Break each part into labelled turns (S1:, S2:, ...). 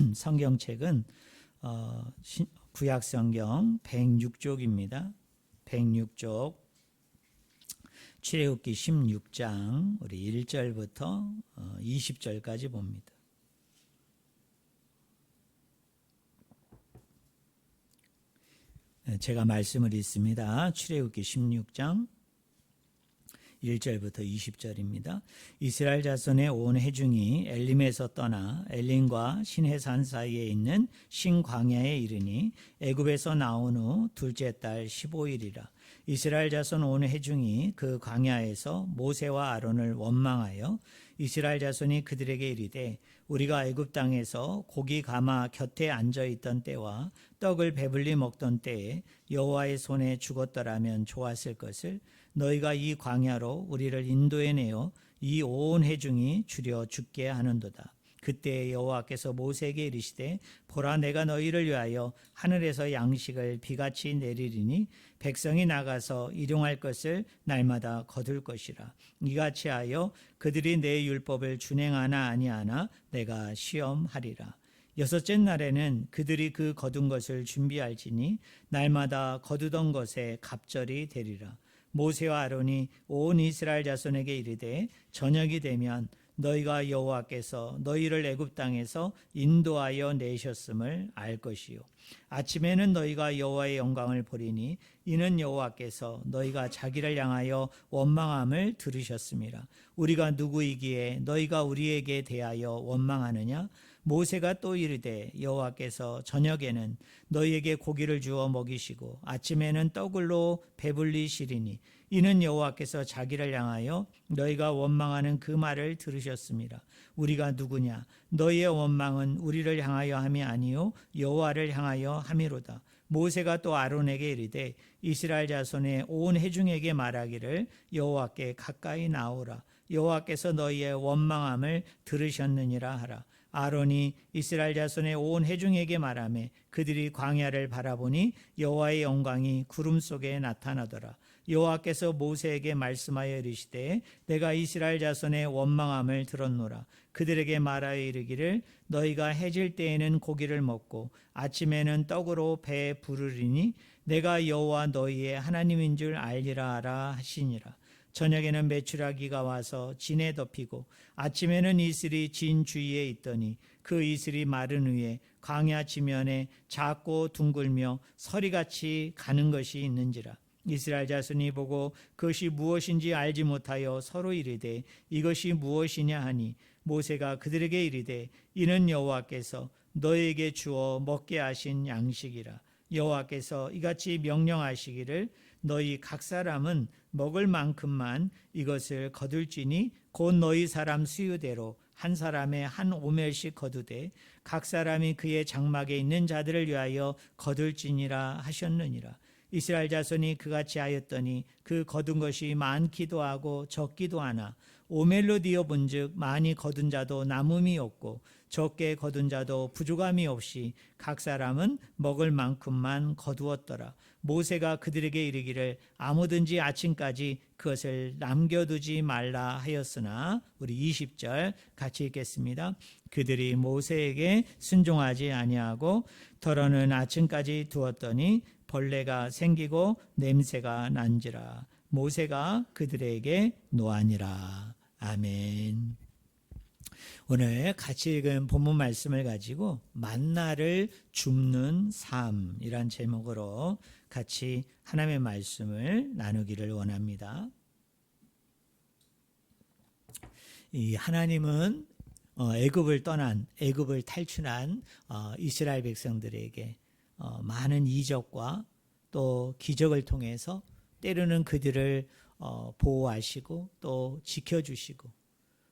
S1: 있는 성경책은 구약성경 106쪽입니다. 106쪽 출애굽기 16장 우리 1절부터 20절까지 봅니다. 제가 말씀을 읽습니다. 출애굽기 16장 1절부터 20절입니다. 이스라엘 자손의 온 회중이 엘림에서 떠나 엘림과 신해산 사이에 있는 신광야에 이르니 애굽에서 나온 후 둘째 달 15일이라. 이스라엘 자손 온 회중이 그 광야에서 모세와 아론을 원망하여 이스라엘 자손이 그들에게 이르되 우리가 애굽 땅에서 고기 가마 곁에 앉아 있던 때와 떡을 배불리 먹던 때에 여호와의 손에 죽었더라면 좋았을 것을 너희가 이 광야로 우리를 인도해내어 이 온 회중이 주려 죽게 하는도다. 그때 여호와께서 모세에게 이르시되 보라 내가 너희를 위하여 하늘에서 양식을 비같이 내리리니 백성이 나가서 일용할 것을 날마다 거둘 것이라. 이같이 하여 그들이 내 율법을 준행하나 아니하나 내가 시험하리라. 여섯째 날에는 그들이 그 거둔 것을 준비할지니 날마다 거두던 것에 갑절이 되리라. 모세와 아론이 온 이스라엘 자손에게 이르되 저녁이 되면 너희가 여호와께서 너희를 애굽 땅에서 인도하여 내셨음을 알 것이요 아침에는 너희가 여호와의 영광을 보리니 이는 여호와께서 너희가 자기를 향하여 원망함을 들으셨음이라. 우리가 누구이기에 너희가 우리에게 대하여 원망하느냐? 모세가 또 이르되 여호와께서 저녁에는 너희에게 고기를 주어 먹이시고 아침에는 떡으로 배불리시리니 이는 여호와께서 자기를 향하여 너희가 원망하는 그 말을 들으셨습니다. 우리가 누구냐? 너희의 원망은 우리를 향하여 함이 아니요 여호와를 향하여 함이로다. 모세가 또 아론에게 이르되 이스라엘 자손의 온 회중에게 말하기를 여호와께 가까이 나오라. 여호와께서 너희의 원망함을 들으셨느니라 하라. 아론이 이스라엘 자손의 온 회중에게 말하며 그들이 광야를 바라보니 여호와의 영광이 구름 속에 나타나더라. 여호와께서 모세에게 말씀하여 이르시되 내가 이스라엘 자손의 원망함을 들었노라. 그들에게 말하여 이르기를 너희가 해질 때에는 고기를 먹고 아침에는 떡으로 배 부르리니 내가 여호와 너희의 하나님인 줄 알리라 하라 하시니라. 저녁에는 메추라기가 와서 진에 덮이고 아침에는 이슬이 진 주위에 있더니 그 이슬이 마른 후에 광야 지면에 작고 둥글며 서리같이 가는 것이 있는지라. 이스라엘 자손이 보고 그것이 무엇인지 알지 못하여 서로 이르되 이것이 무엇이냐 하니 모세가 그들에게 이르되 이는 여호와께서 너희에게 주어 먹게 하신 양식이라. 여호와께서 이같이 명령하시기를 너희 각 사람은 먹을 만큼만 이것을 거둘지니 곧 너희 사람 수유대로 한 사람의 한 오멜씩 거두되 각 사람이 그의 장막에 있는 자들을 위하여 거둘지니라 하셨느니라. 이스라엘 자손이 그같이 하였더니 그 거둔 것이 많기도 하고 적기도 하나 오멜로 되어 본즉 많이 거둔 자도 남음이 없고 적게 거둔 자도 부족함이 없이 각 사람은 먹을 만큼만 거두었더라. 모세가 그들에게 이르기를 아무든지 아침까지 그것을 남겨두지 말라 하였으나 우리 20절 같이 읽겠습니다. 그들이 모세에게 순종하지 아니하고 더러는 아침까지 두었더니 벌레가 생기고 냄새가 난지라. 모세가 그들에게 노하니라. 아멘. 오늘 같이 읽은 본문 말씀을 가지고 만나를 줍는 삶이란 제목으로 같이 하나님의 말씀을 나누기를 원합니다. 이 하나님은 애굽을 탈출한 이스라엘 백성들에게 많은 이적과 또 기적을 통해서 때로는 그들을 보호하시고 또 지켜주시고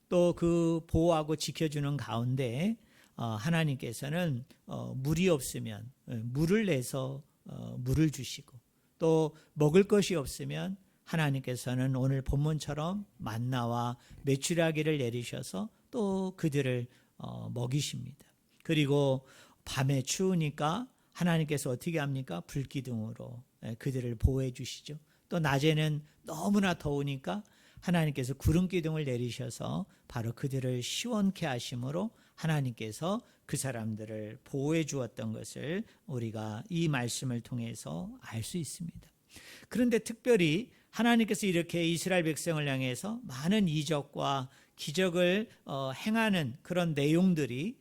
S1: 또 그 보호하고 지켜주는 가운데 하나님께서는 물이 없으면 물을 내서 물을 주시고 또 먹을 것이 없으면 하나님께서는 오늘 본문처럼 만나와 메추라기를 내리셔서 또 그들을 먹이십니다. 그리고 밤에 추우니까 하나님께서 어떻게 합니까? 불기둥으로 그들을 보호해 주시죠. 또 낮에는 너무나 더우니까 하나님께서 구름 기둥을 내리셔서 바로 그들을 시원케 하심으로 하나님께서 그 사람들을 보호해 주었던 것을 우리가 이 말씀을 통해서 알 수 있습니다. 그런데 특별히 하나님께서 이렇게 이스라엘 백성을 향해서 많은 이적과 기적을 행하는 그런 내용들이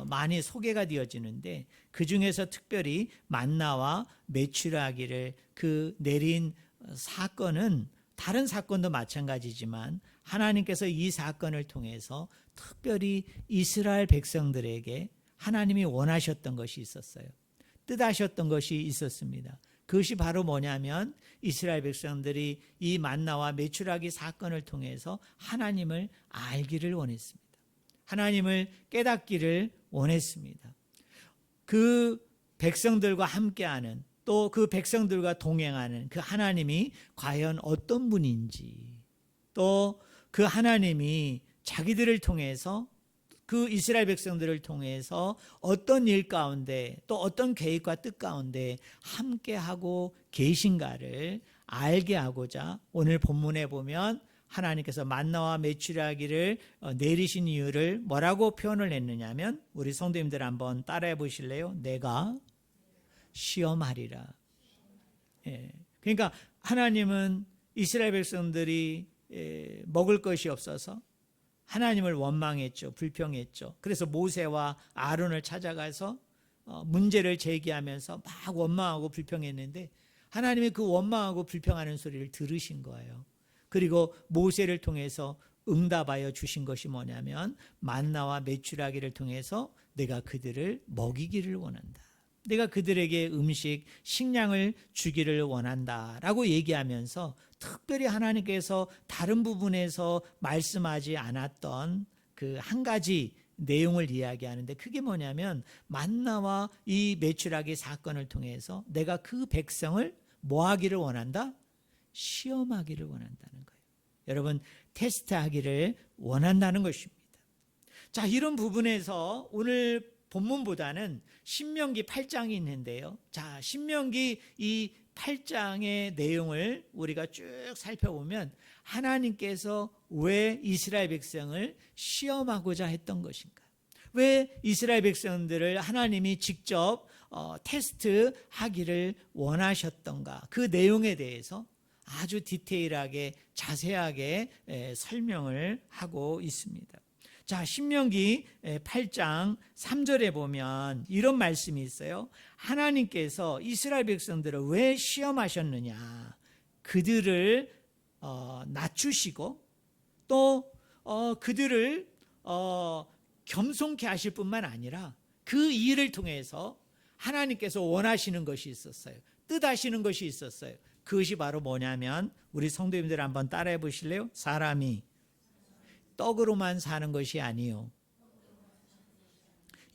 S1: 많이 소개가 되어지는데, 그 중에서 특별히 만나와 메추라기를 그 내린 사건은 다른 사건도 마찬가지지만 하나님께서 이 사건을 통해서 특별히 이스라엘 백성들에게 하나님이 원하셨던 것이 있었어요. 뜻하셨던 것이 있었습니다. 그것이 바로 뭐냐면 이스라엘 백성들이 이 만나와 메추라기 사건을 통해서 하나님을 알기를 원했습니다. 하나님을 깨닫기를 원했습니다. 그 백성들과 함께하는, 또 그 백성들과 동행하는 그 하나님이 과연 어떤 분인지, 또 그 하나님이 자기들을 통해서, 그 이스라엘 백성들을 통해서 어떤 일 가운데 또 어떤 계획과 뜻 가운데 함께하고 계신가를 알게 하고자 오늘 본문에 보면 하나님께서 만나와 메추라기를 내리신 이유를 뭐라고 표현을 했느냐면, 우리 성도님들 한번 따라해 보실래요? 내가 시험하리라. 그러니까 하나님은 이스라엘 백성들이 먹을 것이 없어서 하나님을 원망했죠. 불평했죠. 그래서 모세와 아론을 찾아가서 문제를 제기하면서 막 원망하고 불평했는데, 하나님이 그 원망하고 불평하는 소리를 들으신 거예요. 그리고 모세를 통해서 응답하여 주신 것이 뭐냐면, 만나와 메추라기를 통해서 내가 그들을 먹이기를 원한다. 내가 그들에게 음식, 식량을 주기를 원한다라고 얘기하면서, 특별히 하나님께서 다른 부분에서 말씀하지 않았던 그 한 가지 내용을 이야기하는데, 그게 뭐냐면 만나와 이 메추라기 사건을 통해서 내가 그 백성을 뭐 하기를 원한다? 시험하기를 원한다는 거예요. 여러분, 테스트하기를 원한다는 것입니다. 자, 이런 부분에서 오늘 본문보다는 신명기 8장이 있는데요. 자, 신명기 이 8장의 내용을 우리가 쭉 살펴보면 하나님께서 왜 이스라엘 백성을 시험하고자 했던 것인가? 왜 이스라엘 백성들을 하나님이 직접 테스트하기를 원하셨던가? 그 내용에 대해서 아주 디테일하게 자세하게 설명을 하고 있습니다. 자, 신명기 8장 3절에 보면 이런 말씀이 있어요. 하나님께서 이스라엘 백성들을 왜 시험하셨느냐? 그들을 낮추시고 또 그들을 겸손케 하실 뿐만 아니라 그 일을 통해서 하나님께서 원하시는 것이 있었어요. 뜻하시는 것이 있었어요. 그것이 바로 뭐냐면, 우리 성도님들 한번 따라해 보실래요? 사람이 떡으로만 사는 것이 아니요,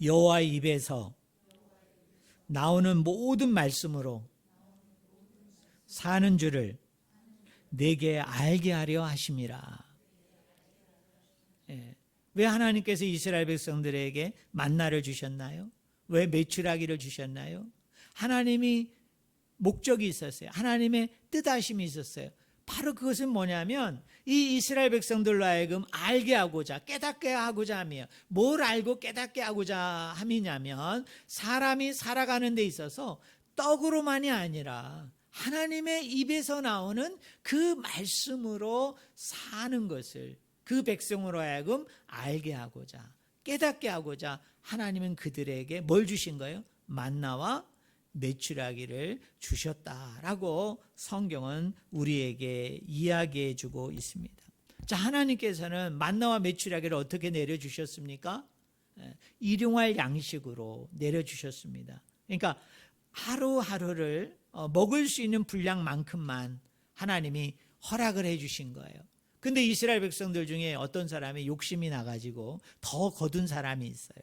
S1: 여호와의 입에서 나오는 모든 말씀으로 사는 줄을 내게 알게 하려 하심이라. 왜 하나님께서 이스라엘 백성들에게 만나를 주셨나요? 왜 메추라기를 주셨나요? 하나님이 목적이 있었어요. 하나님의 뜻하심이 있었어요. 바로 그것은 뭐냐면, 이 이스라엘 백성들로 하여금 알게 하고자, 깨닫게 하고자 하며, 뭘 알고 깨닫게 하고자 함이냐면, 사람이 살아가는 데 있어서 떡으로만이 아니라 하나님의 입에서 나오는 그 말씀으로 사는 것을 그 백성으로 하여금 알게 하고자, 깨닫게 하고자 하나님은 그들에게 뭘 주신 거예요? 만나와 메추라기를 주셨다라고 성경은 우리에게 이야기해 주고 있습니다. 자, 하나님께서는 만나와 메추라기를 어떻게 내려주셨습니까? 일용할 양식으로 내려주셨습니다. 그러니까 하루하루를 먹을 수 있는 분량만큼만 하나님이 허락을 해 주신 거예요. 근데 이스라엘 백성들 중에 어떤 사람이 욕심이 나가지고 더 거둔 사람이 있어요.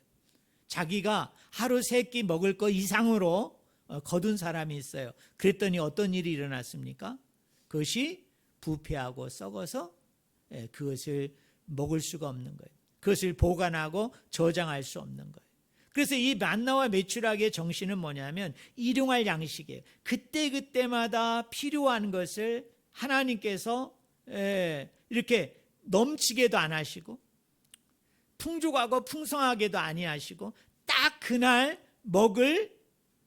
S1: 자기가 하루 3끼 먹을 거 이상으로 거둔 사람이 있어요. 그랬더니 어떤 일이 일어났습니까? 그것이 부패하고 썩어서 그것을 먹을 수가 없는 거예요. 그것을 보관하고 저장할 수 없는 거예요. 그래서 이 만나와 메추라기의 정신은 뭐냐면 일용할 양식이에요. 그때그때마다 필요한 것을 하나님께서 이렇게 넘치게도 안 하시고 풍족하고 풍성하게도 아니하시고 딱 그날 먹을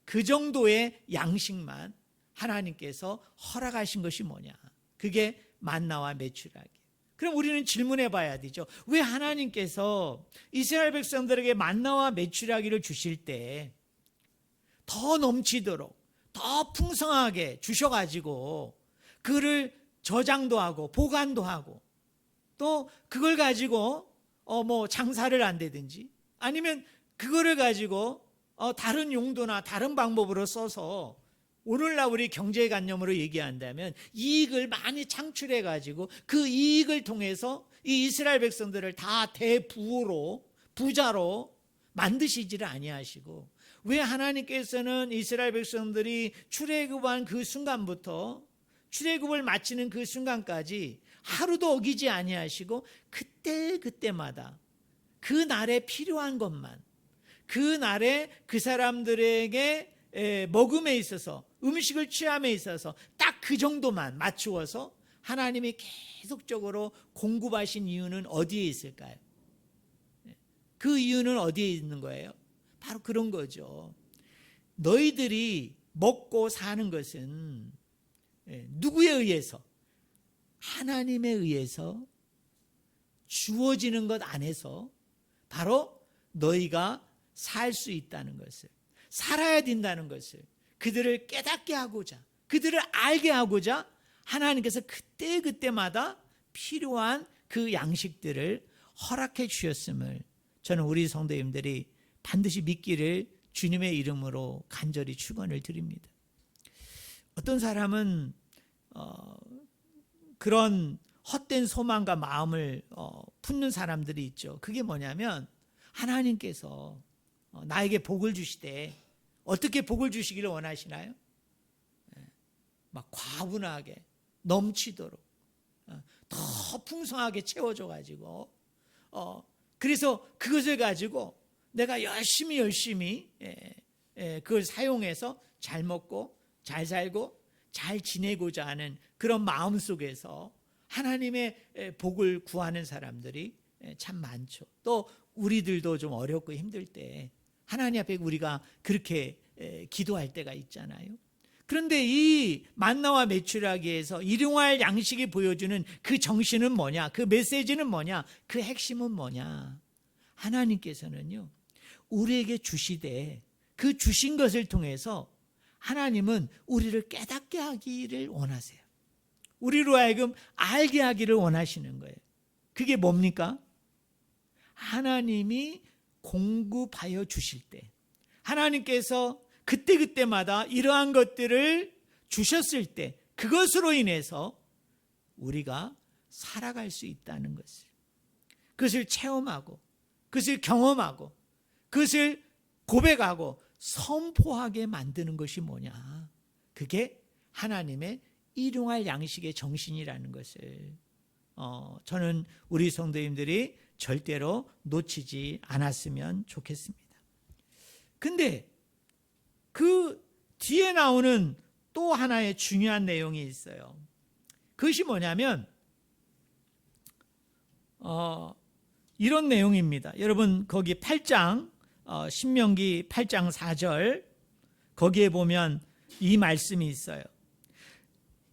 S1: 그 정도의 양식만 하나님께서 허락하신 것이 뭐냐? 그게 만나와 메추라기. 그럼 우리는 질문해 봐야 되죠. 왜 하나님께서 이스라엘 백성들에게 만나와 메추라기를 주실 때 더 넘치도록 더 풍성하게 주셔가지고 그를 저장도 하고 보관도 하고 또 그걸 가지고 장사를 한다든지 아니면 그거를 가지고 다른 용도나 다른 방법으로 써서 오늘날 우리 경제관념으로 얘기한다면 이익을 많이 창출해 가지고 그 이익을 통해서 이 이스라엘 백성들을 다 대부로 부자로 만드시지를 아니하시고 왜 하나님께서는 이스라엘 백성들이 출애굽한 그 순간부터 출애굽을 마치는 그 순간까지 하루도 어기지 아니하시고 그때마다 그 날에 필요한 것만 그 날에 그 사람들에게 먹음에 있어서 음식을 취함에 있어서 딱 그 정도만 맞추어서 하나님이 계속적으로 공급하신 이유는 어디에 있을까요? 그 이유는 어디에 있는 거예요? 바로 그런 거죠. 너희들이 먹고 사는 것은 누구에 의해서? 하나님에 의해서 주어지는 것 안에서 바로 너희가 살 수 있다는 것을, 살아야 된다는 것을 그들을 깨닫게 하고자, 그들을 알게 하고자 하나님께서 그때마다 필요한 그 양식들을 허락해 주셨음을 저는 우리 성도님들이 반드시 믿기를 주님의 이름으로 간절히 축원을 드립니다. 어떤 사람은 그런 헛된 소망과 마음을 품는 사람들이 있죠. 그게 뭐냐면 하나님께서 나에게 복을 주시되 어떻게 복을 주시기를 원하시나요? 막 과분하게 넘치도록 더 풍성하게 채워줘 가지고 그래서 그것을 가지고 내가 열심히 그걸 사용해서 잘 먹고 잘 살고 잘 지내고자 하는 그런 마음 속에서 하나님의 복을 구하는 사람들이 참 많죠. 또 우리들도 좀 어렵고 힘들 때 하나님 앞에 우리가 그렇게 기도할 때가 있잖아요. 그런데 이 만나와 메추라기에서 일용할 양식이 보여주는 그 정신은 뭐냐? 그 메시지는 뭐냐? 그 핵심은 뭐냐? 하나님께서는요, 우리에게 주시되 그 주신 것을 통해서 하나님은 우리를 깨닫게 하기를 원하세요. 우리로 하여금 알게 하기를 원하시는 거예요. 그게 뭡니까? 하나님이 공급하여 주실 때 하나님께서 그때마다 이러한 것들을 주셨을 때 그것으로 인해서 우리가 살아갈 수 있다는 것을, 그것을 체험하고 그것을 경험하고 그것을 고백하고 선포하게 만드는 것이 뭐냐? 그게 하나님의 일용할 양식의 정신이라는 것을 저는 우리 성도님들이 절대로 놓치지 않았으면 좋겠습니다. 근데 그 뒤에 나오는 또 하나의 중요한 내용이 있어요. 그것이 뭐냐면 이런 내용입니다. 여러분 거기 8장 신명기 8장 4절 거기에 보면 이 말씀이 있어요.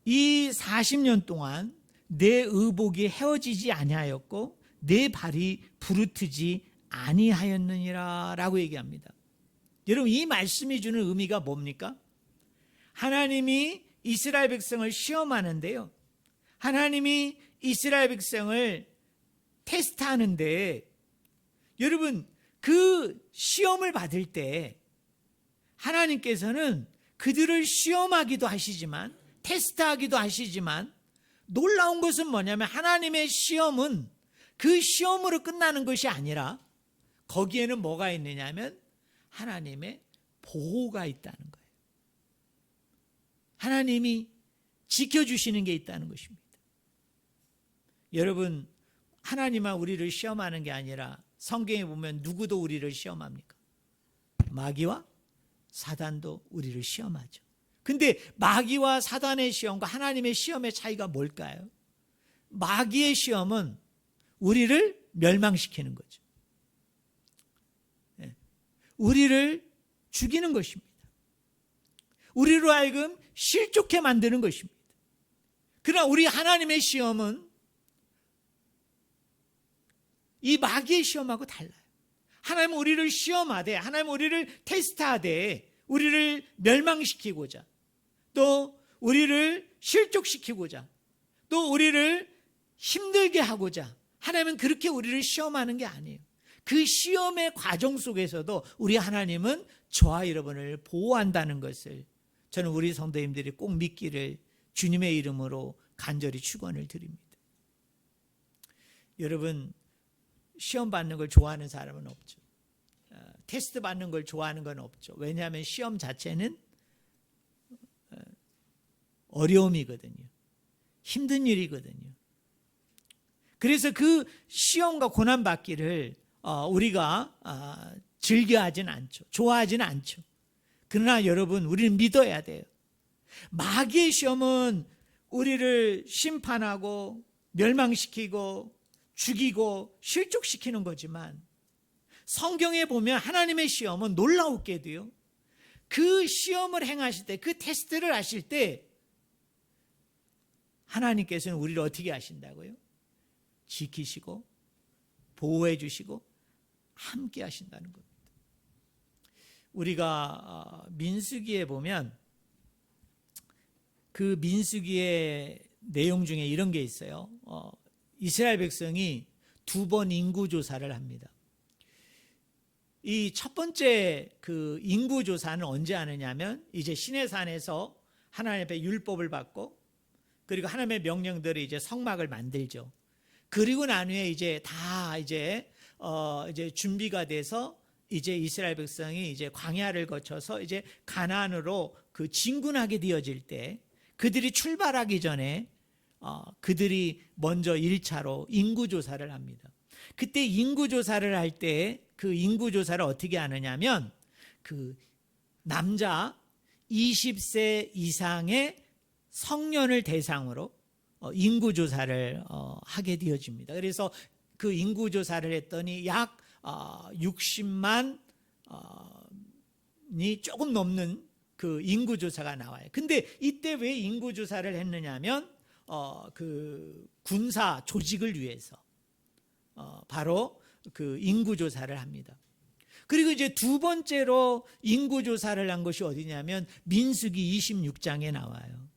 S1: 이 40년 동안 내 의복이 헤어지지 아니하였고 내 발이 부르트지 아니하였느니라 라고 얘기합니다. 여러분 이 말씀이 주는 의미가 뭡니까? 하나님이 이스라엘 백성을 시험하는데요, 하나님이 이스라엘 백성을 테스트하는데 여러분 그 시험을 받을 때 하나님께서는 그들을 시험하기도 하시지만 테스트하기도 하시지만 놀라운 것은 뭐냐면 하나님의 시험은 그 시험으로 끝나는 것이 아니라 거기에는 뭐가 있느냐면 하나님의 보호가 있다는 거예요. 하나님이 지켜주시는 게 있다는 것입니다. 여러분 하나님만 우리를 시험하는 게 아니라 성경에 보면 누구도 우리를 시험합니까? 마귀와 사단도 우리를 시험하죠. 근데 마귀와 사단의 시험과 하나님의 시험의 차이가 뭘까요? 마귀의 시험은 우리를 멸망시키는 거죠. 우리를 죽이는 것입니다. 우리로 하여금 실족해 만드는 것입니다. 그러나 우리 하나님의 시험은 이 마귀의 시험하고 달라요. 하나님은 우리를 시험하되, 하나님은 우리를 테스트하되, 우리를 멸망시키고자, 또 우리를 실족시키고자, 또 우리를 힘들게 하고자, 하나님은 그렇게 우리를 시험하는 게 아니에요. 그 시험의 과정 속에서도 우리 하나님은 저와 여러분을 보호한다는 것을 저는 우리 성도님들이 꼭 믿기를 주님의 이름으로 간절히 축원을 드립니다. 여러분, 시험 받는 걸 좋아하는 사람은 없죠. 테스트 받는 걸 좋아하는 건 없죠. 왜냐하면 시험 자체는 어려움이거든요. 힘든 일이거든요. 그래서 그 시험과 고난 받기를 우리가 즐겨하진 않죠. 좋아하진 않죠. 그러나 여러분, 우리는 믿어야 돼요. 마귀의 시험은 우리를 심판하고 멸망시키고 죽이고 실족시키는 거지만, 성경에 보면 하나님의 시험은 놀라웠게도요, 그 시험을 행하실 때, 그 테스트를 하실 때 하나님께서는 우리를 어떻게 하신다고요? 지키시고 보호해 주시고 함께 하신다는 겁니다. 우리가 민수기에 보면 그 민수기의 내용 중에 이런 게 있어요. 이스라엘 백성이 2번 인구조사를 합니다. 이 첫 번째 그 인구조사는 언제 하느냐면, 이제 시내산에서 하나님 앞에 율법을 받고, 그리고 하나님의 명령들을 이제 성막을 만들죠. 그리고 난 후에 이제 다 이제 준비가 돼서 이제 이스라엘 백성이 이제 광야를 거쳐서 이제 가나안으로 그 진군하게 되어질 때, 그들이 출발하기 전에 그들이 먼저 1차로 인구조사를 합니다. 그때 인구조사를 할 때 그 인구조사를 어떻게 하느냐면, 그 남자 20세 이상의 성년을 대상으로 인구조사를 하게 되어집니다. 그래서 그 인구조사를 했더니 약 60만이 조금 넘는 그 인구조사가 나와요. 근데 이때 왜 인구조사를 했느냐면, 그 군사 조직을 위해서 바로 그 인구조사를 합니다. 그리고 이제 두 번째로 인구조사를 한 것이 어디냐면 민수기 26장에 나와요.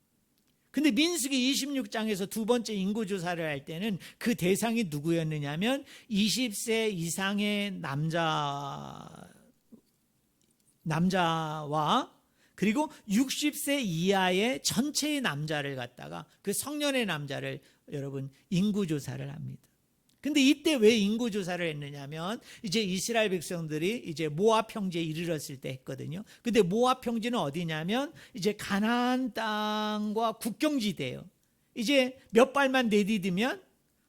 S1: 근데 민수기 26장에서 두 번째 인구조사를 할 때는 그 대상이 누구였느냐면 20세 이상의 남자와 그리고 60세 이하의 전체의 남자를 갖다가, 그 성년의 남자를 여러분 인구조사를 합니다. 근데 이때 왜 인구조사를 했느냐면, 이제 이스라엘 백성들이 이제 모압 평지에 이르렀을 때 했거든요. 근데 모압 평지는 어디냐면 이제 가나안 땅과 국경지대예요. 이제 몇 발만 내디디면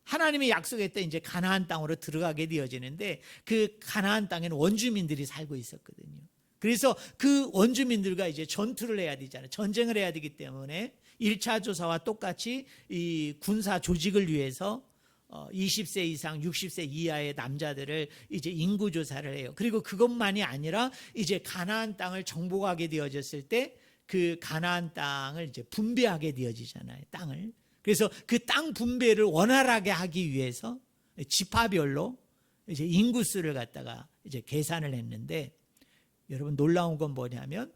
S1: 하나님이 약속했던 이제 가나안 땅으로 들어가게 되어지는데, 그 가나안 땅에는 원주민들이 살고 있었거든요. 그래서 그 원주민들과 이제 전투를 해야 되잖아요. 전쟁을 해야 되기 때문에 1차 조사와 똑같이 이 군사 조직을 위해서 20세 이상 60세 이하의 남자들을 이제 인구조사를 해요. 그리고 그것만이 아니라 이제 가나안 땅을 정복하게 되어졌을 때 그 가나안 땅을 이제 분배하게 되어지잖아요. 땅을. 그래서 그 땅 분배를 원활하게 하기 위해서 지파별로 이제 인구수를 갖다가 이제 계산을 했는데, 여러분 놀라운 건 뭐냐면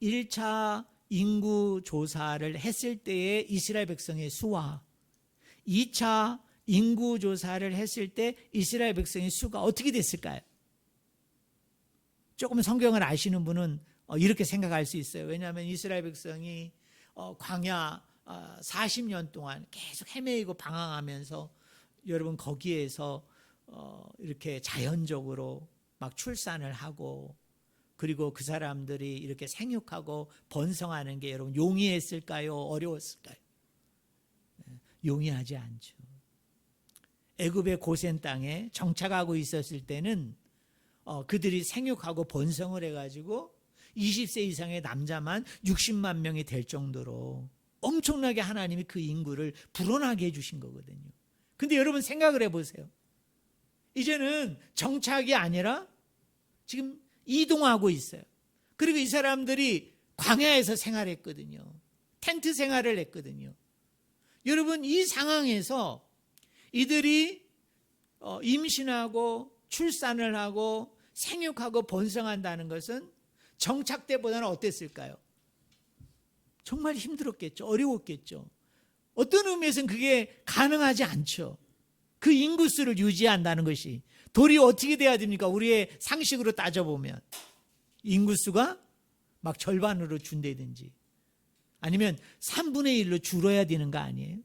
S1: 1차 인구조사를 했을 때의 이스라엘 백성의 수와 2차 인구조사를 했을 때 이스라엘 백성의 수가 어떻게 됐을까요? 조금 성경을 아시는 분은 이렇게 생각할 수 있어요. 왜냐하면 이스라엘 백성이 광야 40년 동안 계속 헤매이고 방황하면서, 여러분 거기에서 이렇게 자연적으로 막 출산을 하고, 그리고 그 사람들이 이렇게 생육하고 번성하는 게 여러분 용이했을까요? 어려웠을까요? 용이하지 않죠. 애굽의 고센 땅에 정착하고 있었을 때는 그들이 생육하고 번성을 해가지고 20세 이상의 남자만 60만 명이 될 정도로 엄청나게 하나님이 그 인구를 불어나게 해주신 거거든요. 근데 여러분 생각을 해보세요. 이제는 정착이 아니라 지금 이동하고 있어요. 그리고 이 사람들이 광야에서 생활했거든요. 텐트 생활을 했거든요. 여러분, 이 상황에서 이들이 임신하고 출산을 하고 생육하고 번성한다는 것은 정착 때보다는 어땠을까요? 정말 힘들었겠죠. 어려웠겠죠. 어떤 의미에서는 그게 가능하지 않죠. 그 인구수를 유지한다는 것이 도리어 어떻게 돼야 됩니까? 우리의 상식으로 따져보면 인구수가 막 절반으로 준다든지 아니면 3분의 1로 줄어야 되는 거 아니에요?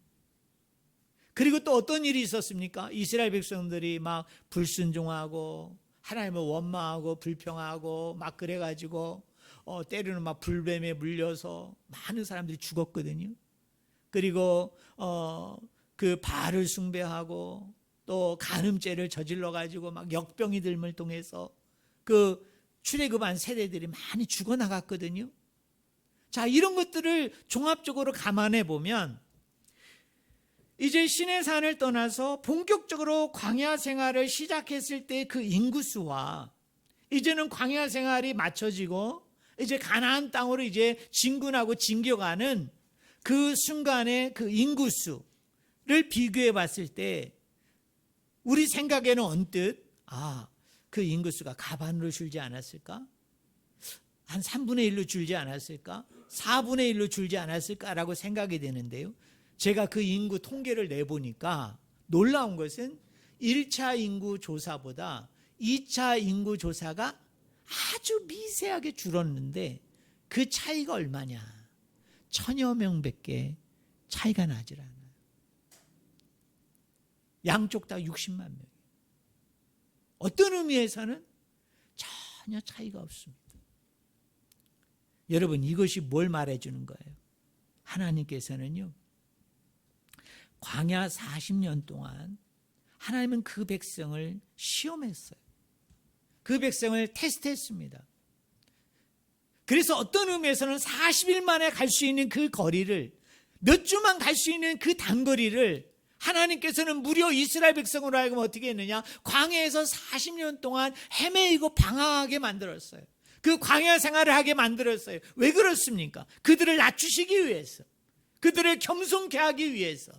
S1: 그리고 또 어떤 일이 있었습니까? 이스라엘 백성들이 막 불순종하고 하나님을 원망하고 불평하고 막 그래가지고 때로는 막 불뱀에 물려서 많은 사람들이 죽었거든요. 그리고 그 바알을 숭배하고 또 간음죄를 저질러 가지고 막 역병이들을 통해서 그 출애굽한 세대들이 많이 죽어나갔거든요. 자, 이런 것들을 종합적으로 감안해 보면 이제 시내산을 떠나서 본격적으로 광야 생활을 시작했을 때 그 인구수와 이제는 광야 생활이 맞춰지고 이제 가나안 땅으로 이제 진군하고 진격하는 그 순간의 그 인구수를 비교해 봤을 때 우리 생각에는 언뜻 그 인구수가 가반으로 줄지 않았을까? 한 3분의 1로 줄지 않았을까? 4분의 1로 줄지 않았을까라고 생각이 되는데요. 제가 그 인구 통계를 내보니까 놀라운 것은 1차 인구 조사보다 2차 인구 조사가 아주 미세하게 줄었는데 그 차이가 얼마냐? 1000여 명밖에 차이가 나질 않아요. 양쪽 다 60만 명. 어떤 의미에서는 전혀 차이가 없습니다. 여러분, 이것이 뭘 말해주는 거예요? 하나님께서는요, 광야 40년 동안 하나님은 그 백성을 시험했어요. 그 백성을 테스트했습니다. 그래서 어떤 의미에서는 40일 만에 갈 수 있는 그 거리를, 몇 주만 갈 수 있는 그 단거리를 하나님께서는 무려 이스라엘 백성으로 하여금 어떻게 했느냐? 광야에서 40년 동안 헤매이고 방황하게 만들었어요. 그 광야 생활을 하게 만들었어요. 왜 그렇습니까? 그들을 낮추시기 위해서, 그들을 겸손케 하기 위해서,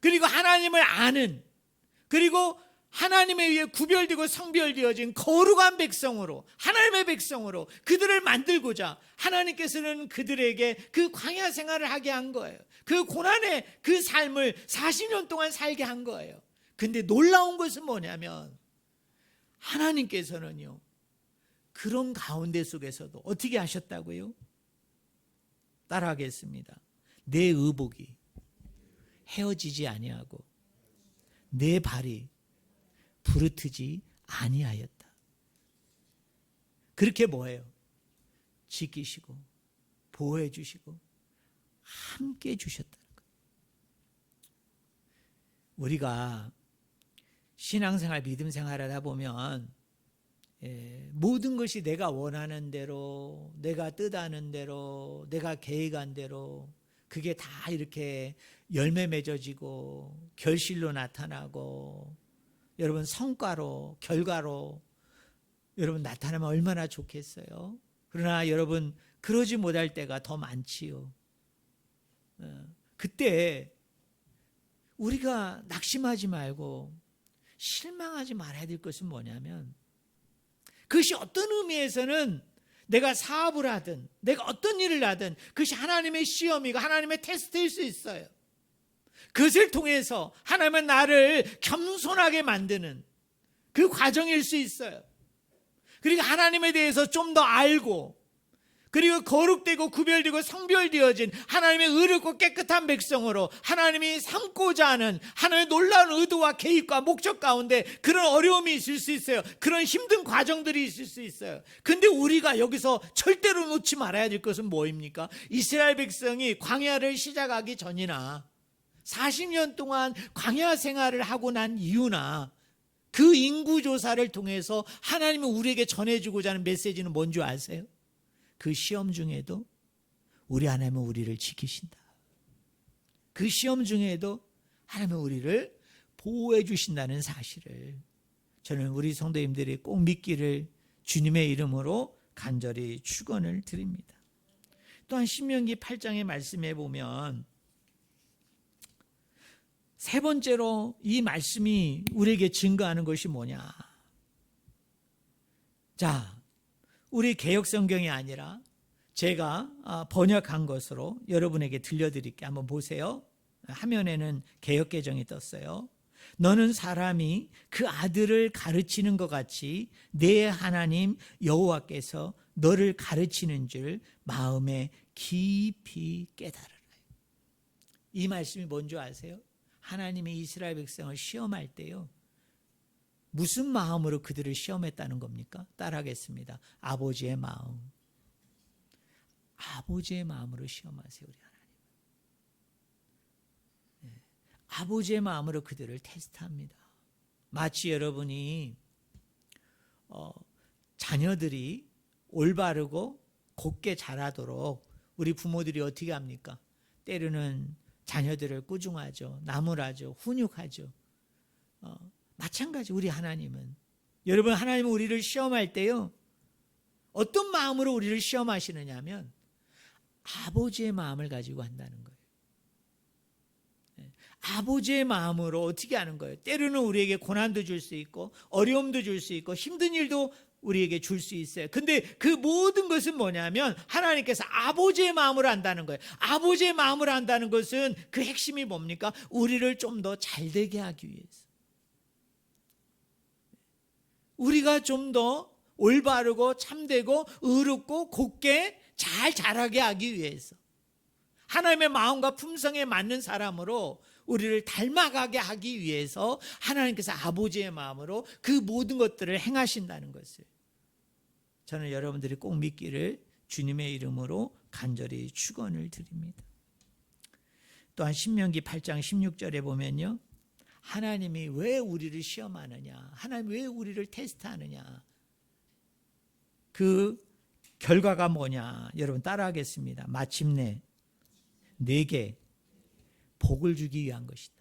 S1: 그리고 하나님을 아는, 그리고 하나님에 의해 구별되고 성별되어진 거룩한 백성으로, 하나님의 백성으로 그들을 만들고자 하나님께서는 그들에게 그 광야 생활을 하게 한 거예요. 그 고난의 그 삶을 40년 동안 살게 한 거예요. 근데 놀라운 것은 뭐냐면 하나님께서는요, 그런 가운데 속에서도 어떻게 하셨다고요? 따라하겠습니다. 내 의복이 헤어지지 아니하고 내 발이 부르트지 아니하였다. 그렇게 뭐예요? 지키시고 보호해 주시고 함께 해 주셨다는 거예요. 우리가 신앙생활, 믿음생활을 하다 보면 모든 것이 내가 원하는 대로, 내가 뜻하는 대로, 내가 계획한 대로 그게 다 이렇게 열매 맺어지고 결실로 나타나고 여러분 성과로, 결과로 여러분 나타나면 얼마나 좋겠어요. 그러나 여러분 그러지 못할 때가 더 많지요. 그때 우리가 낙심하지 말고 실망하지 말아야 될 것은 뭐냐면 그것이 어떤 의미에서는 내가 사업을 하든 내가 어떤 일을 하든 그것이 하나님의 시험이고 하나님의 테스트일 수 있어요. 그것을 통해서 하나님은 나를 겸손하게 만드는 그 과정일 수 있어요. 그리고 하나님에 대해서 좀 더 알고 그리고 거룩되고 구별되고 성별되어진 하나님의 의롭고 깨끗한 백성으로 하나님이 삼고자 하는 하나님의 놀라운 의도와 계획과 목적 가운데 그런 어려움이 있을 수 있어요. 그런 힘든 과정들이 있을 수 있어요. 근데 우리가 여기서 절대로 놓지 말아야 될 것은 뭐입니까? 이스라엘 백성이 광야를 시작하기 전이나 40년 동안 광야 생활을 하고 난 이유나 그 인구조사를 통해서 하나님은 우리에게 전해주고자 하는 메시지는 뭔 줄 아세요? 그 시험 중에도 우리 하나님은 우리를 지키신다. 그 시험 중에도 하나님은 우리를 보호해 주신다는 사실을 저는 우리 성도님들이 꼭 믿기를 주님의 이름으로 간절히 축원을 드립니다. 또한 신명기 8장의 말씀에 보면 세 번째로 이 말씀이 우리에게 증거하는 것이 뭐냐? 자, 우리 개역 성경이 아니라 제가 번역한 것으로 여러분에게 들려드릴게요. 한번 보세요. 화면에는 개역 개정이 떴어요. 너는 사람이 그 아들을 가르치는 것 같이 내 하나님 여호와께서 너를 가르치는 줄 마음에 깊이 깨달으라. 이 말씀이 뭔지 아세요? 하나님이 이스라엘 백성을 시험할 때요, 무슨 마음으로 그들을 시험했다는 겁니까? 따라하겠습니다. 아버지의 마음. 아버지의 마음으로 시험하세요, 우리 하나님. 아버지의 마음으로 그들을 테스트합니다. 마치 여러분이 자녀들이 올바르고 곱게 자라도록 우리 부모들이 어떻게 합니까? 때로는 자녀들을 꾸중하죠. 나무라죠. 훈육하죠. 마찬가지 우리 하나님은, 여러분, 하나님은 우리를 시험할 때요, 어떤 마음으로 우리를 시험하시느냐 하면 아버지의 마음을 가지고 한다는 거예요. 아버지의 마음으로 어떻게 하는 거예요? 때로는 우리에게 고난도 줄 수 있고 어려움도 줄 수 있고 힘든 일도 우리에게 줄 수 있어요. 근데 그 모든 것은 뭐냐면 하나님께서 아버지의 마음으로 한다는 거예요. 아버지의 마음으로 한다는 것은 그 핵심이 뭡니까? 우리를 좀 더 잘되게 하기 위해서, 우리가 좀 더 올바르고 참되고 의롭고 곱게 잘 자라게 하기 위해서, 하나님의 마음과 품성에 맞는 사람으로 우리를 닮아가게 하기 위해서 하나님께서 아버지의 마음으로 그 모든 것들을 행하신다는 것을 저는 여러분들이 꼭 믿기를 주님의 이름으로 간절히 축원을 드립니다. 또한 신명기 8장 16절에 보면요, 하나님이 왜 우리를 시험하느냐, 하나님 왜 우리를 테스트하느냐, 그 결과가 뭐냐, 여러분 따라하겠습니다. 마침내 내게 복을 주기 위한 것이다.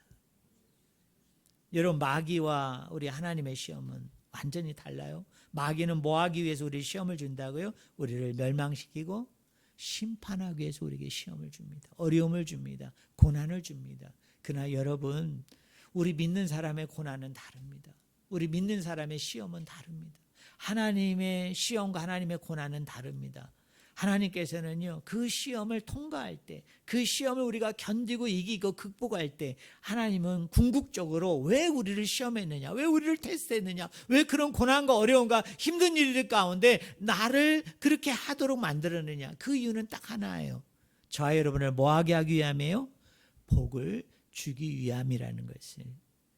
S1: 여러분, 마귀와 우리 하나님의 시험은 완전히 달라요. 마귀는 뭐 하기 위해서 우리 시험을 준다고요? 우리를 멸망시키고 심판하기 위해서 우리에게 시험을 줍니다. 어려움을 줍니다. 고난을 줍니다. 그러나 여러분, 우리 믿는 사람의 고난은 다릅니다. 우리 믿는 사람의 시험은 다릅니다. 하나님의 시험과 하나님의 고난은 다릅니다. 하나님께서는요, 그 시험을 통과할 때, 그 시험을 우리가 견디고 이기고 극복할 때 하나님은 궁극적으로 왜 우리를 시험했느냐, 왜 우리를 테스트했느냐, 왜 그런 고난과 어려움과 힘든 일들 가운데 나를 그렇게 하도록 만들었느냐, 그 이유는 딱 하나예요. 저와 여러분을 뭐하게 하기 위함이에요? 복을 주기 위함이라는 것을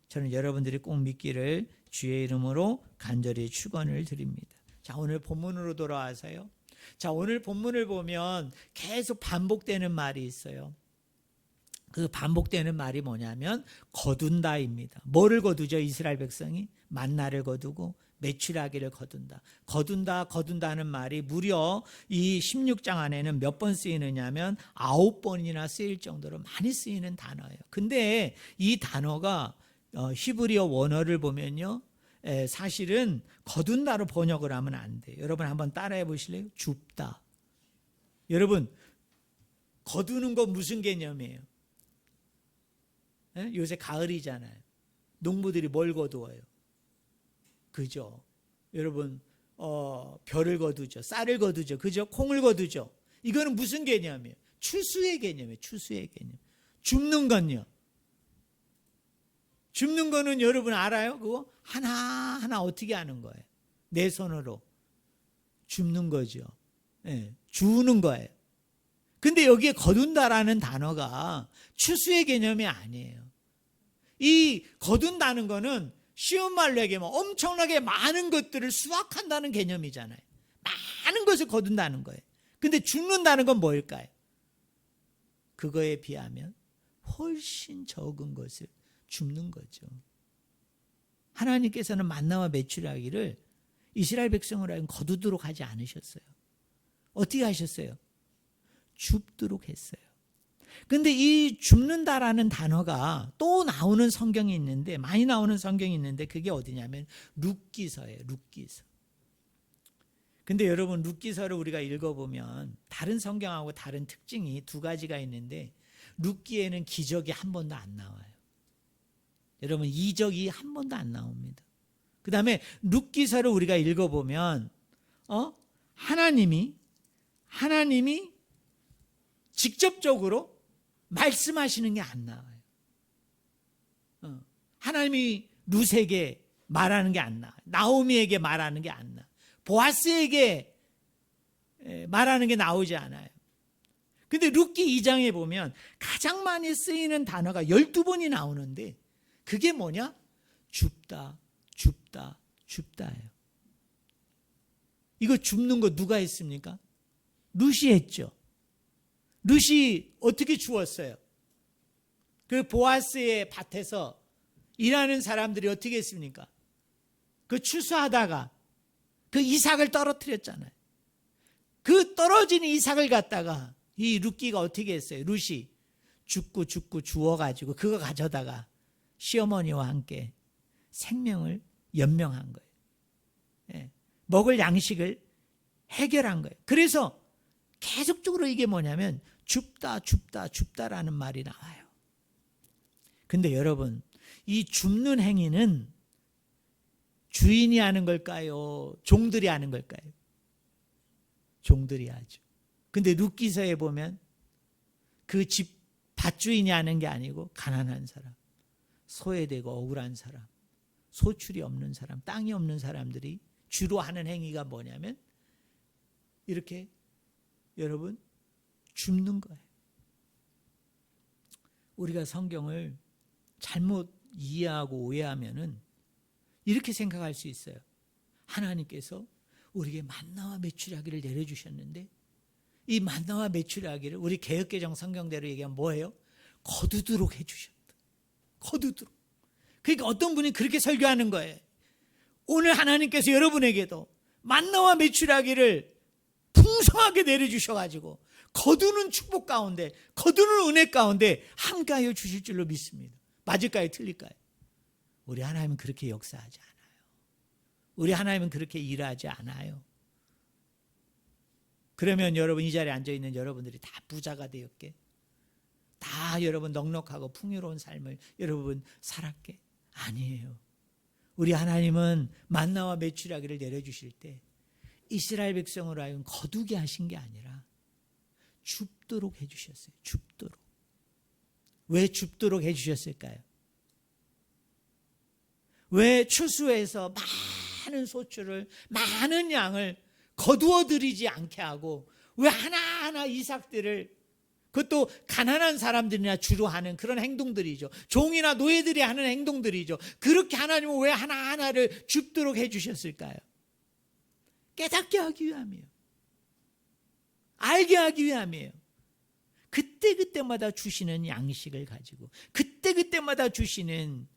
S1: 저는 여러분들이 꼭 믿기를 주의 이름으로 간절히 축원을 드립니다. 자, 오늘 본문으로 돌아와서요, 자, 오늘 본문을 보면 계속 반복되는 말이 있어요. 그 반복되는 말이 뭐냐면 거둔다입니다. 뭐를 거두죠? 이스라엘 백성이 만나를 거두고 메추라기를 거둔다. 거둔다는 말이 무려 이 16장 안에는 몇 번 쓰이느냐면 9번이나 쓰일 정도로 많이 쓰이는 단어예요. 근데 이 단어가 히브리어 원어를 보면요, 사실은 거둔다로 번역을 하면 안 돼요. 여러분 한번 따라해 보실래요? 줍다. 여러분, 거두는 거 무슨 개념이에요? 요새 가을이잖아요. 농부들이 뭘 거두어요? 그죠? 여러분, 벼를 거두죠. 쌀을 거두죠. 그죠? 콩을 거두죠. 이거는 무슨 개념이에요? 추수의 개념이에요. 추수의 개념. 줍는 건요, 줍는 거는 여러분 알아요? 그거 하나하나 어떻게 하는 거예요? 내 손으로 줍는 거죠. 네, 주는 거예요. 근데 여기에 거둔다라는 단어가 추수의 개념이 아니에요. 이 거둔다는 거는 쉬운 말로 얘기하면 엄청나게 많은 것들을 수확한다는 개념이잖아요. 많은 것을 거둔다는 거예요. 근데 줍는다는 건 뭘까요? 그거에 비하면 훨씬 적은 것을 줍는 거죠. 하나님께서는 만나와 메추라기를 이스라엘 백성을 하여금 거두도록 하지 않으셨어요. 어떻게 하셨어요? 줍도록 했어요. 근데 이 줍는다라는 단어가 또 나오는 성경이 있는데, 많이 나오는 성경이 있는데, 그게 어디냐면 룻기서예요. 룻기서. 근데 여러분 룻기서를 우리가 읽어보면 다른 성경하고 다른 특징이 두 가지가 있는데 룻기에는 기적이 한 번도 안 나와요. 여러분 이적이 한 번도 안 나옵니다. 그 다음에 룻기서를 우리가 읽어보면 하나님이 직접적으로 말씀하시는 게 안 나와요. 하나님이 룻에게 말하는 게 안 나와요. 나오미에게 말하는 게 안 나와요. 보아스에게 말하는 게 나오지 않아요. 근데 룻기 2장에 보면 가장 많이 쓰이는 단어가 12번이 나오는데 그게 뭐냐? 줍다, 줍다, 줍다예요. 이거 줍는 거 누가 했습니까? 룻이 했죠. 룻이 어떻게 주었어요? 그 보아스의 밭에서 일하는 사람들이 어떻게 했습니까? 그 추수하다가 그 이삭을 떨어뜨렸잖아요. 그 떨어진 이삭을 갖다가 이 룻기가 어떻게 했어요? 룻이 죽고 주워가지고 그거 가져다가 시어머니와 함께 생명을 연명한 거예요. 예. 먹을 양식을 해결한 거예요. 그래서 계속적으로 이게 뭐냐면 줍다, 줍다, 줍다라는 말이 나와요. 근데 여러분, 이 줍는 행위는 주인이 하는 걸까요? 종들이 하는 걸까요? 종들이 하죠. 근데 룻기서에 보면 그 집 밭주인이 하는 게 아니고 가난한 사람, 소외되고 억울한 사람, 소출이 없는 사람, 땅이 없는 사람들이 주로 하는 행위가 뭐냐면 이렇게 여러분 줍는 거예요. 우리가 성경을 잘못 이해하고 오해하면은 이렇게 생각할 수 있어요. 하나님께서 우리에게 만나와 메추라기를 내려주셨는데 이 만나와 메추라기를 우리 개역개정 성경대로 얘기하면 뭐예요? 거두도록 해주셨다. 거두도록. 그러니까 어떤 분이 그렇게 설교하는 거예요. 오늘 하나님께서 여러분에게도 만나와 메추라기를 풍성하게 내려주셔가지고 거두는 축복 가운데, 거두는 은혜 가운데 함께하여 주실 줄로 믿습니다. 맞을까요? 틀릴까요? 우리 하나님은 그렇게 역사하지 않아요. 우리 하나님은 그렇게 일하지 않아요. 그러면 여러분 이 자리에 앉아있는 여러분들이 다 부자가 되었게, 다 여러분 넉넉하고 풍요로운 삶을 여러분 살았게? 아니에요. 우리 하나님은 만나와 메추라기를 내려주실 때 이스라엘 백성으로 하여금 거두게 하신 게 아니라 줍도록 해주셨어요. 줍도록. 왜 줍도록 해주셨을까요? 왜 추수해서 많은 소출을, 많은 양을 거두어 들이지 않게 하고 왜 하나하나 이삭들을, 그것도 가난한 사람들이나 주로 하는 그런 행동들이죠. 종이나 노예들이 하는 행동들이죠. 그렇게 하나님은 왜 하나하나를 줍도록 해주셨을까요? 깨닫게 하기 위함이에요. 알게 하기 위함이에요. 그때그때마다 주시는 양식을 가지고, 그때그때마다 주시는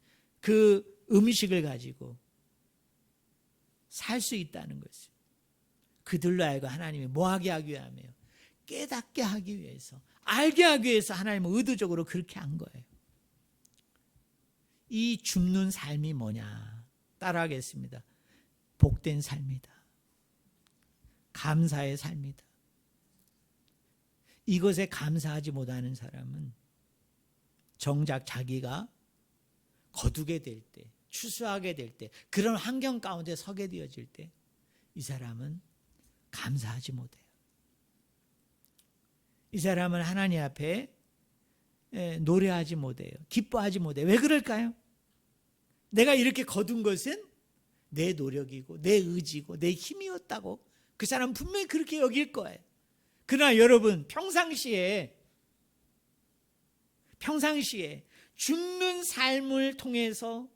S1: 그 음식을 가지고 살 수 있다는 것을 그들로 하여금 하나님이 뭐하게 하기 위함이에요? 깨닫게 하기 위해서, 알게 하기 위해서 하나님은 의도적으로 그렇게 한 거예요. 이 줍는 삶이 뭐냐? 따라하겠습니다. 복된 삶이다. 감사의 삶이다. 이것에 감사하지 못하는 사람은 정작 자기가 거두게 될 때, 추수하게 될 때, 그런 환경 가운데 서게 되어질 때 이 사람은 감사하지 못해요. 이 사람은 하나님 앞에 노래하지 못해요. 기뻐하지 못해요. 왜 그럴까요? 내가 이렇게 거둔 것은 내 노력이고 내 의지고 내 힘이었다고 그 사람은 분명히 그렇게 여길 거예요. 그러나 여러분 평상시에 죽는 삶을 통해서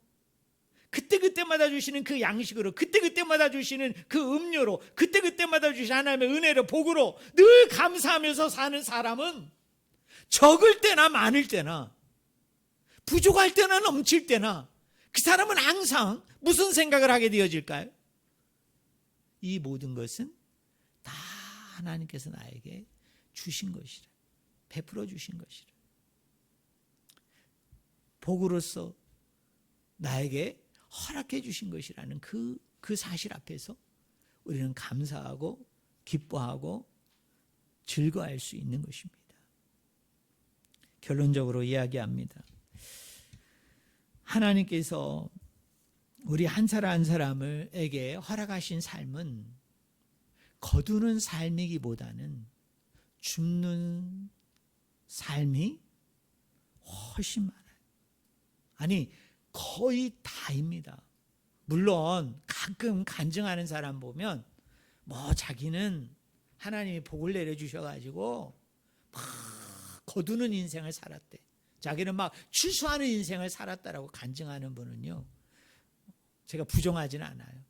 S1: 그때그때마다 주시는 그 양식으로, 그때그때마다 주시는 그 음료로, 그때그때마다 주시는 하나님의 은혜로, 복으로 늘 감사하면서 사는 사람은 적을 때나 많을 때나, 부족할 때나 넘칠 때나 그 사람은 항상 무슨 생각을 하게 되어질까요? 이 모든 것은 다 하나님께서 나에게 주신 것이라, 베풀어 주신 것이라, 복으로서 나에게 허락해 주신 것이라는 그 사실 앞에서 우리는 감사하고 기뻐하고 즐거워할 수 있는 것입니다. 결론적으로 이야기합니다. 하나님께서 우리 한 사람 한 사람에게 허락하신 삶은 거두는 삶이기보다는 줍는 삶이 훨씬 많아요. 아니, 거의 다입니다. 물론 가끔 간증하는 사람 보면 자기는 하나님이 복을 내려주셔가지고 막 거두는 인생을 살았대. 자기는 막 추수하는 인생을 살았다라고 간증하는 분은요, 제가 부정하지는 않아요.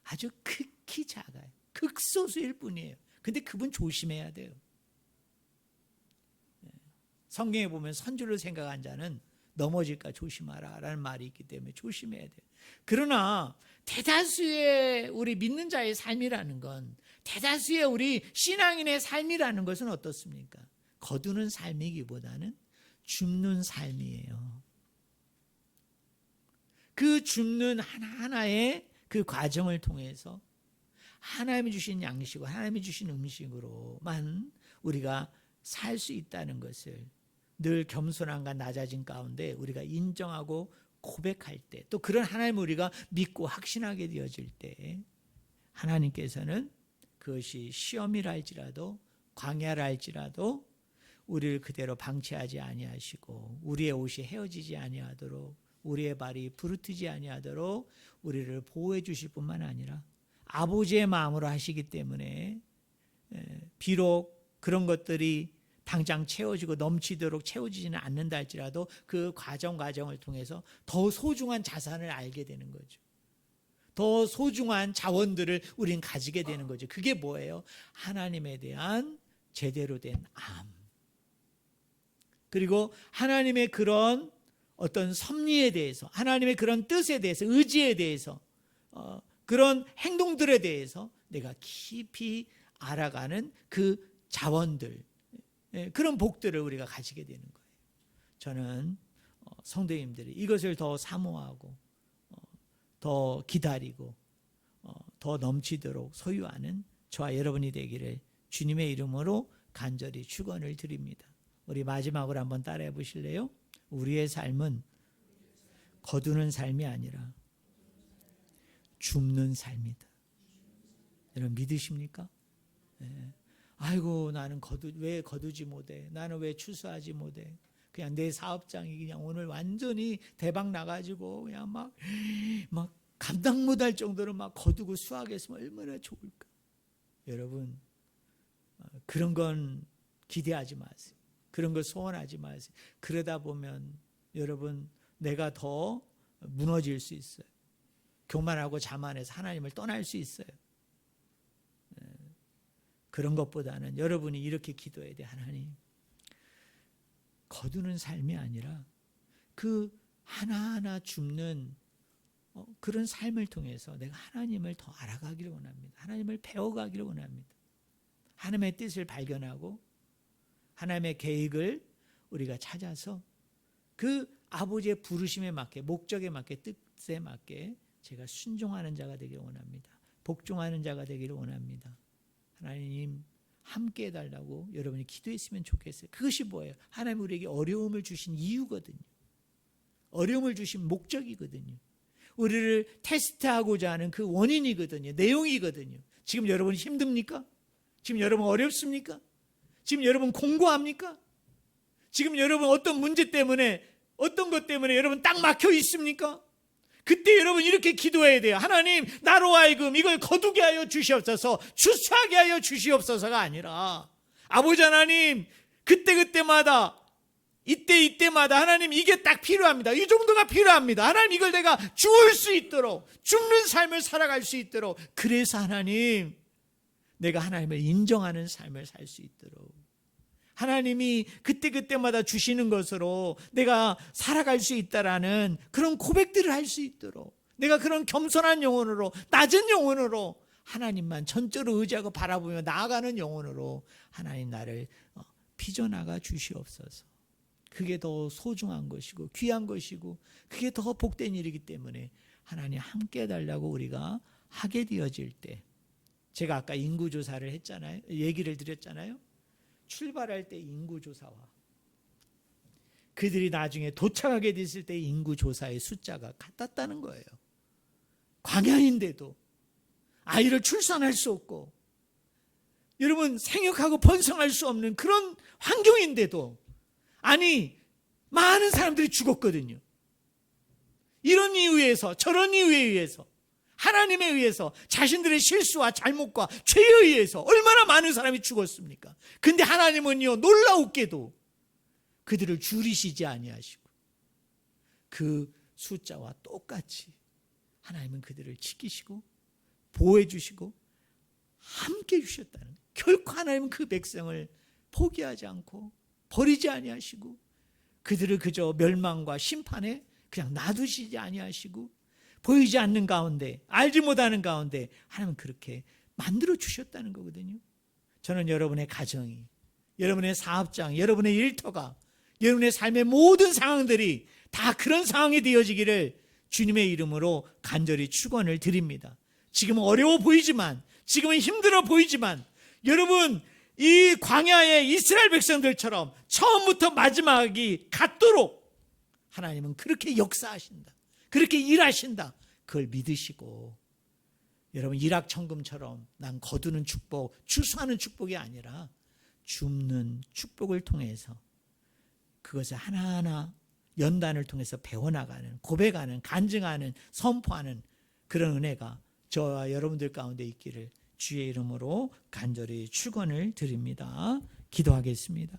S1: 아주 극히 작아요. 극소수일 뿐이에요. 근데 그분 조심해야 돼요. 성경에 보면 선줄로 생각한 자는 넘어질까 조심하라 라는 말이 있기 때문에 조심해야 돼요. 그러나 대다수의 우리 믿는 자의 삶이라는 건, 대다수의 우리 신앙인의 삶이라는 것은 어떻습니까? 거두는 삶이기보다는 줍는 삶이에요. 그 줍는 하나하나의 그 과정을 통해서 하나님이 주신 양식과 하나님이 주신 음식으로만 우리가 살 수 있다는 것을 늘 겸손함과 낮아진 가운데 우리가 인정하고 고백할 때, 또 그런 하나님을 우리가 믿고 확신하게 되어질 때, 하나님께서는 그것이 시험이라 할지라도 광야라 할지라도 우리를 그대로 방치하지 아니하시고, 우리의 옷이 헤어지지 아니하도록, 우리의 발이 부르트지 아니하도록 우리를 보호해 주실 뿐만 아니라 아버지의 마음으로 하시기 때문에, 비록 그런 것들이 당장 채워지고 넘치도록 채워지지는 않는다 할지라도 그 과정을 통해서 더 소중한 자산을 알게 되는 거죠. 더 소중한 자원들을 우린 가지게 되는 거죠. 그게 뭐예요? 하나님에 대한 제대로 된 암, 그리고 하나님의 그런 어떤 섭리에 대해서, 하나님의 그런 뜻에 대해서, 의지에 대해서, 그런 행동들에 대해서 내가 깊이 알아가는 그 자원들, 그런 복들을 우리가 가지게 되는 거예요. 저는 성도님들이 이것을 더 사모하고 더 기다리고 더 넘치도록 소유하는 저와 여러분이 되기를 주님의 이름으로 간절히 축원을 드립니다. 우리 마지막으로 한번 따라해 보실래요? 우리의 삶은 거두는 삶이 아니라 줍는 삶이다. 여러분 믿으십니까? 네. 아이고, 나는 왜 거두지 못해? 나는 왜 추수하지 못해? 그냥 내 사업장이 그냥 오늘 완전히 대박 나가지고 그냥 막 감당 못할 정도로 막 거두고 수확했으면 얼마나 좋을까? 여러분, 그런 건 기대하지 마세요. 그런 걸 소원하지 마세요. 그러다 보면 여러분, 내가 더 무너질 수 있어요. 교만하고 자만해서 하나님을 떠날 수 있어요. 그런 것보다는 여러분이 이렇게 기도해야 돼. 하나님, 거두는 삶이 아니라 그 하나하나 줍는 그런 삶을 통해서 내가 하나님을 더 알아가기를 원합니다. 하나님을 배워가기를 원합니다. 하나님의 뜻을 발견하고 하나님의 계획을 우리가 찾아서 그 아버지의 부르심에 맞게, 목적에 맞게, 뜻에 맞게 제가 순종하는 자가 되기를 원합니다. 복종하는 자가 되기를 원합니다. 하나님, 함께 해달라고 여러분이 기도했으면 좋겠어요. 그것이 뭐예요? 하나님 우리에게 어려움을 주신 이유거든요. 어려움을 주신 목적이거든요. 우리를 테스트하고자 하는 그 원인이거든요. 내용이거든요. 지금 여러분 힘듭니까? 지금 여러분 어렵습니까? 지금 여러분 공고합니까? 지금 여러분 어떤 문제 때문에, 어떤 것 때문에 여러분 딱 막혀 있습니까? 그때 여러분 이렇게 기도해야 돼요. 하나님, 나로 하여금 이걸 거두게 하여 주시옵소서, 추수하게 하여 주시옵소서가 아니라, 아버지 하나님, 그때마다, 이때마다 하나님 이게 딱 필요합니다. 이 정도가 필요합니다. 하나님, 이걸 내가 주울 수 있도록, 줍는 삶을 살아갈 수 있도록, 그래서 하나님, 내가 하나님을 인정하는 삶을 살 수 있도록, 하나님이 그때마다 주시는 것으로 내가 살아갈 수 있다라는 그런 고백들을 할 수 있도록, 내가 그런 겸손한 영혼으로, 낮은 영혼으로 하나님만 전적으로 의지하고 바라보며 나아가는 영혼으로 하나님 나를 빚어나가 주시옵소서. 그게 더 소중한 것이고 귀한 것이고 그게 더 복된 일이기 때문에 하나님 함께 해달라고 우리가 하게 되어질 때 제가 아까 인구조사를 했잖아요. 얘기를 드렸잖아요. 출발할 때 인구조사와 그들이 나중에 도착하게 됐을 때 인구조사의 숫자가 같았다는 거예요. 광야인데도 아이를 출산할 수 없고, 여러분 생육하고 번성할 수 없는 그런 환경인데도 많은 사람들이 죽었거든요. 이런 이유에서 저런 이유에 의해서 하나님에 의해서 자신들의 실수와 잘못과 죄에 의해서 얼마나 많은 사람이 죽었습니까? 근데 하나님은요, 놀라웠게도 그들을 줄이시지 아니하시고 그 숫자와 똑같이 하나님은 그들을 지키시고 보호해 주시고 함께 해주셨다는 거예요. 결코 하나님은 그 백성을 포기하지 않고 버리지 아니하시고 그들을 그저 멸망과 심판에 그냥 놔두시지 아니하시고 보이지 않는 가운데, 알지 못하는 가운데 하나님은 그렇게 만들어 주셨다는 거거든요. 저는 여러분의 가정이, 여러분의 사업장, 여러분의 일터가, 여러분의 삶의 모든 상황들이 다 그런 상황이 되어지기를 주님의 이름으로 간절히 축원을 드립니다. 지금은 어려워 보이지만, 지금은 힘들어 보이지만, 여러분 이 광야의 이스라엘 백성들처럼 처음부터 마지막이 같도록 하나님은 그렇게 역사하신다, 그렇게 일하신다, 그걸 믿으시고, 여러분 일확천금처럼 난 거두는 축복, 추수하는 축복이 아니라 줍는 축복을 통해서 그것을 하나하나 연단을 통해서 배워나가는, 고백하는, 간증하는, 선포하는 그런 은혜가 저와 여러분들 가운데 있기를 주의 이름으로 간절히 축원을 드립니다. 기도하겠습니다.